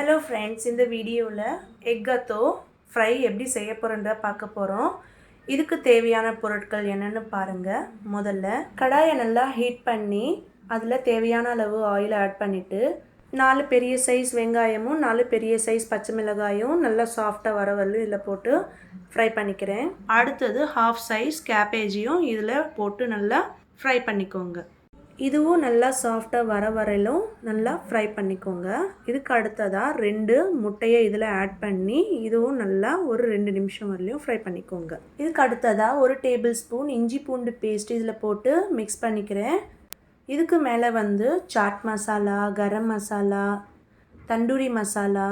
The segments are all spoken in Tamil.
Hello friends, இந்த வீடியோவில் எக்கத்தோ ஃப்ரை எப்படி செய்ய போகிறோன்ற பார்க்க போகிறோம். இதுக்கு தேவையான பொருட்கள் என்னென்னு பாருங்கள். முதல்ல கடாயை நல்லா ஹீட் பண்ணி அதில் தேவையான அளவு ஆயில் ஆட் பண்ணிவிட்டு 4 பெரிய சைஸ் வெங்காயமும் 4 பெரிய சைஸ் பச்சை மிளகாயும் நல்லா சாஃப்டாக வர வரலும் இதில் போட்டு ஃப்ரை பண்ணிக்கிறேன். அடுத்தது ஹாஃப் சைஸ் கேபேஜையும் இதில் போட்டு நல்லா ஃப்ரை பண்ணிக்கோங்க. இதுவும் நல்லா சாஃப்டாக வர வரையிலும் நல்லா ஃப்ரை பண்ணிக்கோங்க. இதுக்கு அடுத்ததாக 2 முட்டையை இதில் ஆட் பண்ணி இதுவும் நல்லா ஒரு 2 நிமிஷம் வரலையும் ஃப்ரை பண்ணிக்கோங்க. இதுக்கு அடுத்ததாக 1 டேபிள் ஸ்பூன் இஞ்சி பூண்டு பேஸ்ட் இதில் போட்டு மிக்ஸ் பண்ணிக்கிறேன். இதுக்கு மேலே chaat masala, garam masala, tandoori masala,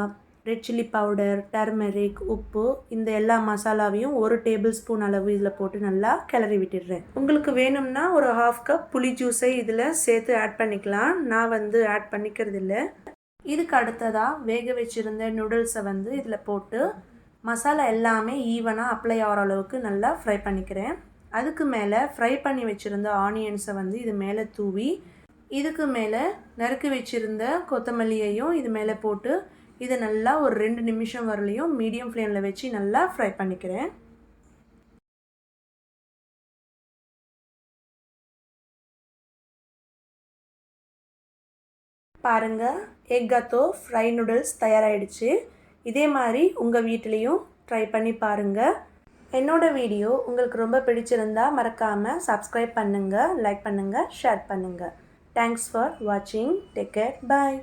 red chilli powder, turmeric, உப்பு இந்த எல்லா மசாலாவையும் 1 டேபிள் ஸ்பூன் அளவு இதில் போட்டு நல்லா கிளறி விட்டுடுறேன். உங்களுக்கு வேணும்னா ஒரு 1/2 கப் புளி ஜூஸை இதில் சேர்த்து ஆட் பண்ணிக்கலாம். நான் ஆட் பண்ணிக்கிறது இல்லை. இதுக்கு அடுத்ததாக வேக வச்சுருந்த நூடுல்ஸை இதில் போட்டு மசாலா எல்லாமே ஈவனாக அப்ளை ஆகிற அளவுக்கு நல்லா ஃப்ரை பண்ணிக்கிறேன். அதுக்கு மேலே ஃப்ரை பண்ணி வச்சுருந்த ஆனியன்ஸை இது மேலே தூவி இதுக்கு மேலே நறுக்கி வச்சுருந்த கொத்தமல்லியையும் இது மேலே போட்டு இது நல்லா ஒரு 2 நிமிஷம் வரலையும் மீடியம் ஃப்ளேமில் வச்சு நல்லா ஃப்ரை பண்ணிக்கிறேன். பாருங்கள், எக்கத்தோ ஃப்ரை நூடுல்ஸ் தயாராகிடுச்சு. இதே மாதிரி உங்கள் வீட்லேயும் ட்ரை பண்ணி பாருங்கள். என்னோடய வீடியோ உங்களுக்கு ரொம்ப பிடிச்சிருந்தா மறக்காமல் சப்ஸ்கிரைப் பண்ணுங்கள், லைக் பண்ணுங்கள், ஷேர் பண்ணுங்கள். தேங்க்ஸ் ஃபார் வாட்சிங். Take care. பாய்.